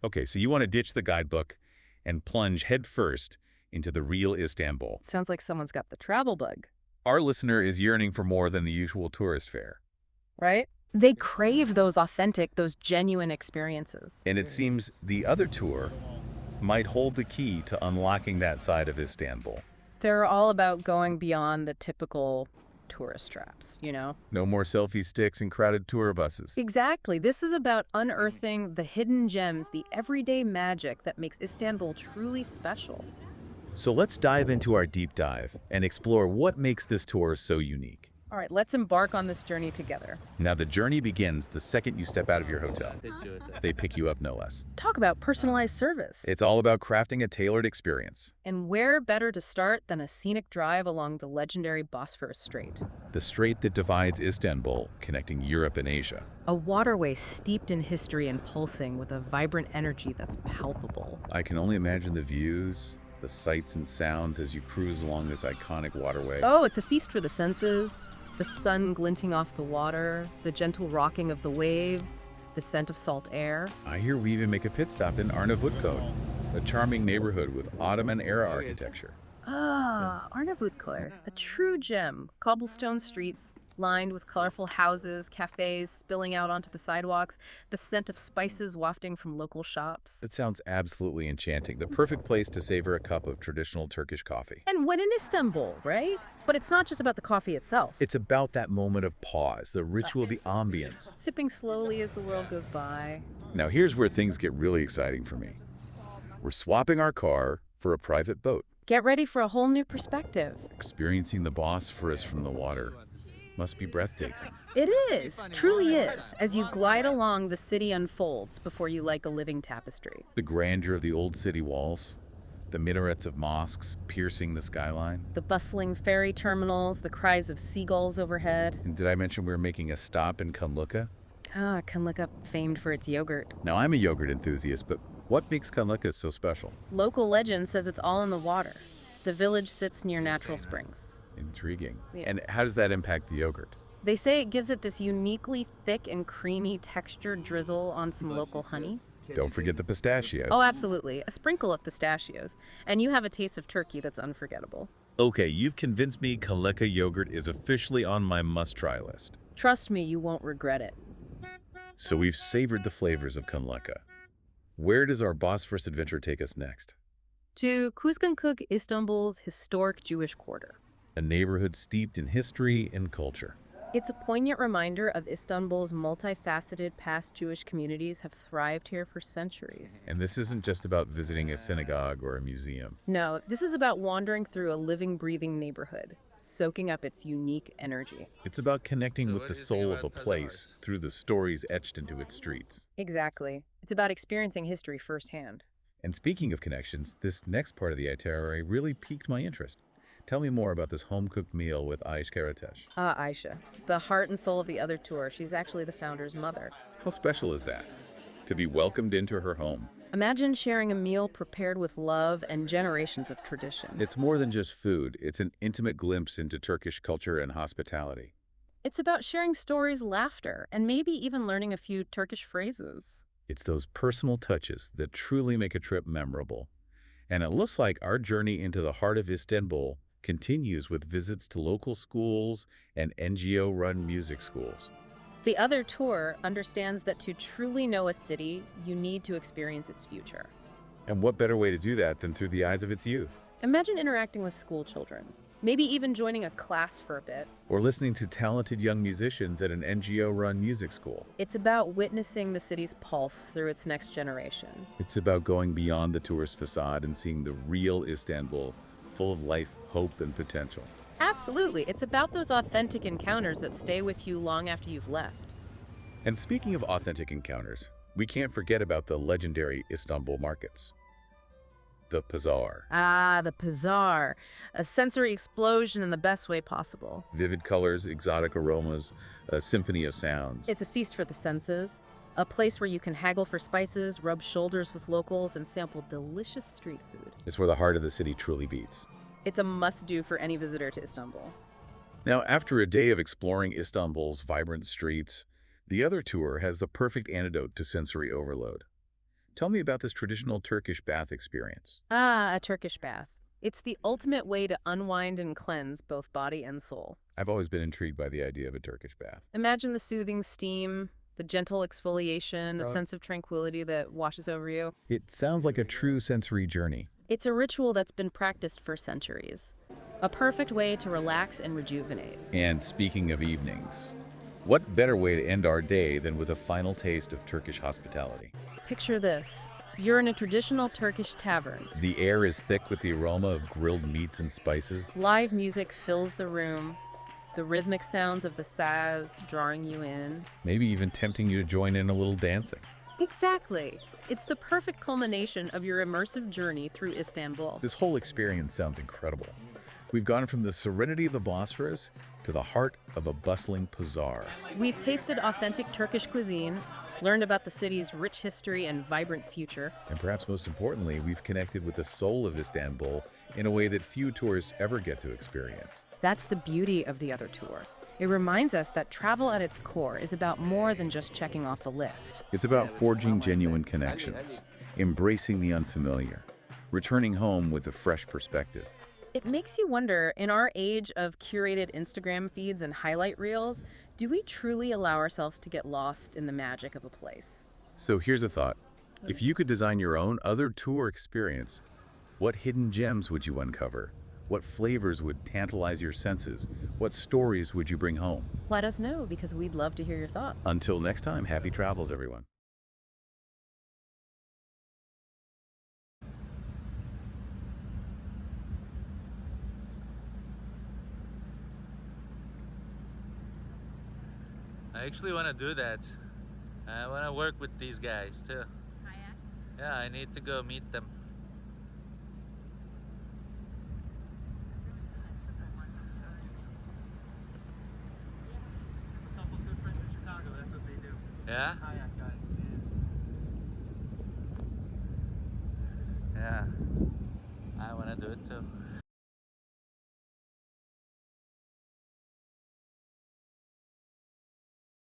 Okay, so you want to ditch the guidebook and plunge headfirst into the real Istanbul. Sounds like someone's got the travel bug, Our listener is yearning for more than the usual tourist fare. right? They crave those authentic, those genuine experiences. And it seems the other tour might hold the key to unlocking that side of Istanbul. They're all about going beyond the typical tourist traps, No more selfie sticks and crowded tour buses. Exactly. This is about unearthing the hidden gems, the everyday magic that makes Istanbul truly special. So let's dive into our deep dive and explore what makes this tour so unique. All right, let's embark on this journey together. Now, the journey begins the second you step out of your hotel. They pick you up, no less. Talk about personalized service. It's all about crafting a tailored experience. And where better to start than a scenic drive along the legendary Bosphorus Strait? The strait that divides Istanbul, connecting Europe and Asia. A waterway steeped in history and pulsing with a vibrant energy that's palpable. I can only imagine the views, the sights and sounds as you cruise along this iconic waterway. Oh, it's a feast for the senses. The sun glinting off the water, the gentle rocking of the waves, the scent of salt air. I hear we even make a pit stop in Arnavutkot, a charming neighborhood with Ottoman-era architecture. Ah, Arnavutkot, a true gem. Cobblestone streets, lined with colorful houses, cafes spilling out onto the sidewalks, the scent of spices wafting from local shops. That sounds absolutely enchanting. The perfect place to savor a cup of traditional Turkish coffee. And when in Istanbul, right? But it's not just about the coffee itself. It's about that moment of pause, the ritual, the ambience. Sipping slowly as the world goes by. Now here's where things get really exciting for me. We're swapping our car for a private boat. Get ready for a whole new perspective. Experiencing the Bosphorus from the water must be breathtaking. It is, truly is. As you glide along, the city unfolds before you like a living tapestry. The grandeur of the old city walls, the minarets of mosques piercing the skyline. The bustling ferry terminals, the cries of seagulls overhead. And did I mention we were making a stop in Kumluca? Ah, Kuzguncuk, famed for its yogurt. Now I'm a yogurt enthusiast, but what makes Kumluca so special? Local legend says it's all in the water. The village sits near natural springs. Intriguing. Yeah. And how does that impact the yogurt? They say it gives it this uniquely thick and creamy textured drizzle on some local honey. Don't forget the pistachios. Oh, absolutely. A sprinkle of pistachios. And you have a taste of turkey that's unforgettable. Okay, you've convinced me Kumluca yogurt is officially on my must-try list. Trust me, you won't regret it. So we've savored the flavors of Kumluca. Where does our Bosphorus adventure take us next? To Kuzguncuk, Istanbul's historic Jewish quarter. A neighborhood steeped in history and culture. It's a poignant reminder of Istanbul's multifaceted past Jewish communities have thrived here for centuries. And this isn't just about visiting a synagogue or a museum. No, this is about wandering through a living, breathing neighborhood, soaking up its unique energy. It's about connecting with the soul of a place through the stories etched into its streets. Exactly. It's about experiencing history firsthand. And speaking of connections, this next part of the itinerary really piqued my interest. Tell me more about this home-cooked meal with Aish Karatesh. Ah, Aisha, the heart and soul of TheOtherTour. She's actually the founder's mother. How special is that? To be welcomed into her home. Imagine sharing a meal prepared with love and generations of tradition. It's more than just food. It's an intimate glimpse into Turkish culture and hospitality. It's about sharing stories, laughter, and maybe even learning a few Turkish phrases. It's those personal touches that truly make a trip memorable. And it looks like our journey into the heart of Istanbul continues with visits to local schools and NGO-run music schools. TheOtherTour understands that to truly know a city, you need to experience its future. And what better way to do that than through the eyes of its youth? Imagine interacting with school children, maybe even joining a class for a bit. Or listening to talented young musicians at an NGO-run music school. It's about witnessing the city's pulse through its next generation. It's about going beyond the tourist facade and seeing the real Istanbul, full of life, hope, and potential. Absolutely. It's about those authentic encounters that stay with you long after you've left. And speaking of authentic encounters, we can't forget about the legendary Istanbul markets. The Pazar. Ah, the Pazar. A sensory explosion in the best way possible. Vivid colors, exotic aromas, a symphony of sounds. It's a feast for the senses. A place where you can haggle for spices, rub shoulders with locals, and sample delicious street food. It's where the heart of the city truly beats. It's a must-do for any visitor to Istanbul. Now, after a day of exploring Istanbul's vibrant streets, TheOtherTour has the perfect antidote to sensory overload. Tell me about this traditional Turkish bath experience. Ah, a Turkish bath. It's the ultimate way to unwind and cleanse both body and soul. I've always been intrigued by the idea of a Turkish bath. Imagine the soothing steam, the gentle exfoliation, the sense of tranquility that washes over you. It sounds like a true sensory journey. It's a ritual that's been practiced for centuries. A perfect way to relax and rejuvenate. And speaking of evenings, what better way to end our day than with a final taste of Turkish hospitality? Picture this. You're in a traditional Turkish tavern. The air is thick with the aroma of grilled meats and spices. Live music fills the room, the rhythmic sounds of the saz drawing you in. Maybe even tempting you to join in a little dancing. Exactly. It's the perfect culmination of your immersive journey through Istanbul. This whole experience sounds incredible. We've gone from the serenity of the Bosphorus to the heart of a bustling bazaar. We've tasted authentic Turkish cuisine, learned about the city's rich history and vibrant future. And perhaps most importantly, we've connected with the soul of Istanbul in a way that few tourists ever get to experience. That's the beauty of the other tour. It reminds us that travel at its core is about more than just checking off a list. It's about forging genuine connections, embracing the unfamiliar, returning home with a fresh perspective. It makes you wonder, in our age of curated Instagram feeds and highlight reels, do we truly allow ourselves to get lost in the magic of a place? So here's a thought. If you could design your own other tour experience, what hidden gems would you uncover? What flavors would tantalize your senses? What stories would you bring home? Let us know, because we'd love to hear your thoughts. Until next time, happy travels, everyone. I actually want to do that. I want to work with these guys too. Yeah, I need to go meet them. A couple good friends in Chicago, that's what they do. Yeah? Kayak guides, yeah. Yeah. I want to do it too.